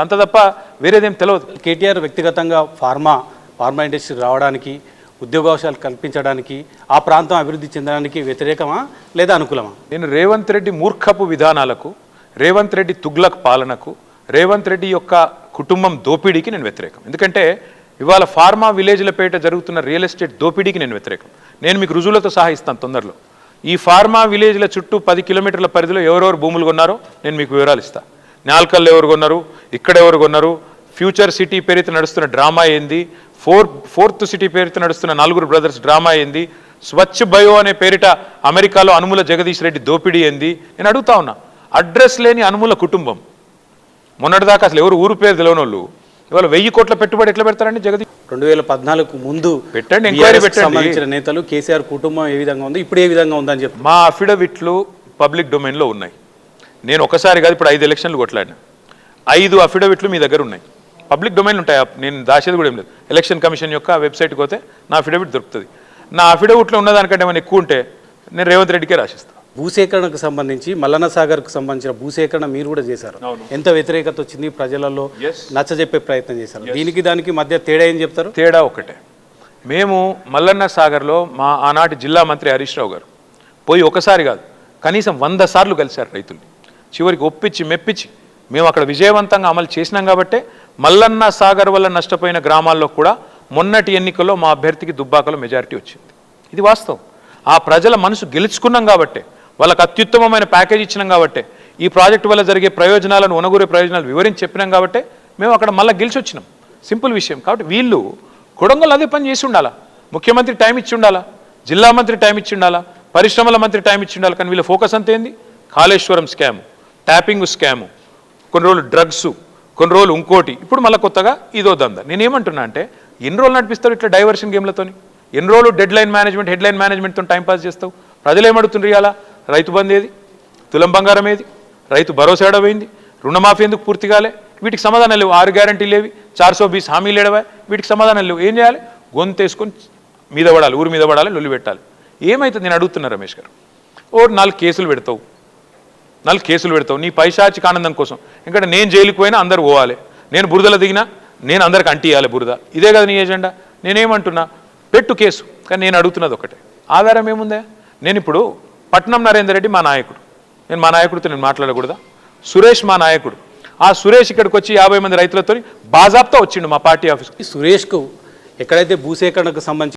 అంత తప్ప వేరేదేం తెలియదు. కేటీఆర్ వ్యక్తిగతంగా ఫార్మా ఇండస్ట్రీ రావడానికి, ఉద్యోగావకాశాలు కల్పించడానికి, ఆ ప్రాంతం అభివృద్ధి చెందడానికి వ్యతిరేకమా లేదా అనుకూలమా? నేను రేవంత్ రెడ్డి మూర్ఖపు విధానాలకు, రేవంత్ రెడ్డి తుగ్లక్ పాలనకు, రేవంత్ రెడ్డి యొక్క కుటుంబం దోపిడీకి నేను వ్యతిరేకం. ఎందుకంటే ఇవాళ ఫార్మా విలేజ్ల పేట జరుగుతున్న రియల్ ఎస్టేట్ దోపిడీకి నేను వ్యతిరేకం. నేను మీకు రుజువులతో సహా ఇస్తాను తొందరలో. ఈ ఫార్మా విలేజ్ల చుట్టూ 10 కిలోమీటర్ల పరిధిలో ఎవరెవరు భూములు కొన్నారో నేను మీకు వివరాలు ఇస్తాను. నాల్కల్లో ఎవరు కొన్నారు, ఇక్కడ ఎవరు కొన్నారు, ఫ్యూచర్ సిటీ పేరుతో నడుస్తున్న డ్రామా ఏంది, ఫోర్త్ సిటీ పేరుతో నడుస్తున్న 4 బ్రదర్స్ డ్రామా ఏంది, స్వచ్ఛ బయో అనే పేరిట అమెరికాలో అనుముల జగదీష్ రెడ్డి దోపిడీ ఏంది, నేను అడుగుతా ఉన్నా. అడ్రస్ లేని అనుముల కుటుంబం మొన్నటిదాకా అసలు ఎవరు ఊరు పేరు తెలియని వాళ్ళు ఇవాళ 1000 కోట్ల పెట్టుబడి ఎట్లా పెడతారండి? జగదీష్ 2014 ముందు పెట్టండి, ఎంక్వైరీ పెట్టండి. సంబంధించిన నేతలు కేసీఆర్ కుటుంబం ఏ విధంగా ఉంది, ఇప్పుడు ఏ విధంగా ఉందని చెప్పి మా అఫిడవిట్లు పబ్లిక్ డొమైన్లో ఉన్నాయి. నేను ఒకసారి కాదు, ఇప్పుడు 5 ఎలక్షన్లు కొట్లాడినా. 5 అఫిడవిట్లు మీ దగ్గర ఉన్నాయి, పబ్లిక్ డొమైన్లు ఉంటాయి. నేను దాచేది కూడా ఏం లేదు. ఎలక్షన్ కమిషన్ యొక్క వెబ్సైట్కి పోతే నా అఫిడవిట్ దొరుకుతుంది. నా అఫిడవిట్లో ఉన్నదానికంటే ఏమైనా ఎక్కువ ఉంటే నేను రేవంత్ రెడ్డికే రాసిస్తాను. భూసేకరణకు సంబంధించి మల్లన్న సాగర్కు సంబంధించిన భూసేకరణ మీరు కూడా చేశారు. ఎంత వ్యతిరేకత వచ్చింది, ప్రజలలో నచ్చజెప్పే ప్రయత్నం చేశారు. దీనికి దానికి మధ్య తేడా ఏం చెప్తారు? తేడా ఒకటే. మేము మల్లన్న సాగర్లో మా ఆనాటి జిల్లా మంత్రి హరీష్ రావు గారు పోయి ఒకసారి కాదు కనీసం 100 సార్లు కలిశారు రైతుల్ని. చివరికి ఒప్పించి మెప్పించి మేము అక్కడ విజయవంతంగా అమలు చేసినాం కాబట్టే మల్లన్న సాగర్ వల్ల నష్టపోయిన గ్రామాల్లో కూడా మొన్నటి ఎన్నికల్లో మా అభ్యర్థికి దుబ్బాకలో మెజారిటీ వచ్చింది. ఇది వాస్తవం. ఆ ప్రజల మనసు గెలుచుకున్నాం కాబట్టే, వాళ్ళకి అత్యుత్తమమైన ప్యాకేజ్ ఇచ్చినాం కాబట్టే, ఈ ప్రాజెక్టు వల్ల జరిగే ప్రయోజనాలను, ఉనగూరే ప్రయోజనాలు వివరించి చెప్పినాం కాబట్టే మేము అక్కడ మళ్ళీ గెలిచి వచ్చినాం. సింపుల్ విషయం. కాబట్టి వీళ్ళు కొడంగల్ అదే పని చేసి ఉండాలా, ముఖ్యమంత్రి టైం ఇచ్చి ఉండాలా, జిల్లా మంత్రి టైం ఇచ్చి ఉండాలా, పరిశ్రమల మంత్రి టైం ఇచ్చి ఉండాలి. కానీ వీళ్ళ ఫోకస్ అంతా ఏంది? కాళేశ్వరం స్కాము, ట్యాపింగ్ స్కాము, కొన్ని రోజులు డ్రగ్స్, కొన్ని రోజులు ఇంకోటి, ఇప్పుడు మళ్ళీ కొత్తగా ఇదో దందా. నేనేమంటున్నా అంటే ఎన్ని రోజులు నడిపిస్తారు ఇట్లా డైవర్షన్ గేమ్లతోని? ఎన్ని రోజులు హెడ్ లైన్ మేనేజ్మెంట్తో టైంపాస్ చేస్తావు? ప్రజలు ఏమడుతుండ్రు? ఇవాళ రైతు బంధు ఏది, తులం బంగారం ఏది, రైతు భరోసా ఏడవైంది, రుణమాఫీ ఎందుకు పూర్తి కాలే? వీటికి సమాధానం లేవు. 6 గ్యారంటీలు లేవి, 420 హామీలు ఏడవా, వీటికి సమాధానం లేవు. ఏం చేయాలి? గొంతేసుకొని మీద పడాలి, ఊరి మీద పడాలి, లొల్లి పెట్టాలి. ఏమైతుంది? నేను అడుగుతున్నా రమేష్ గారు, 4 కేసులు పెడతావు, 4 కేసులు పెడతావు నీ పైశాచిక ఆనందం కోసం. ఎందుకంటే నేను జైలుకు పోయినా అందరు పోవాలి, నేను బురదలో దిగినా నేను అందరికి అంటియాలి బురద. ఇదే కదా నీ ఎజెండా. నేనేమంటున్నా, పెట్టు కేసు. కానీ నేను అడుగుతున్నది ఒకటే, ఆధారం ఏముందా? నేను ఇప్పుడు పట్నం నరేందర్ రెడ్డి మా నాయకుడు, నేను మా నాయకుడితో నేను మాట్లాడకూడదా? సురేష్ మా నాయకుడు. ఆ సురేష్ ఇక్కడికి వచ్చి 50 మంది రైతులతో బాజాబ్తా వచ్చిండు మా పార్టీ ఆఫీస్. సురేష్కు ఎక్కడైతే భూసేకరణకు సంబంధించి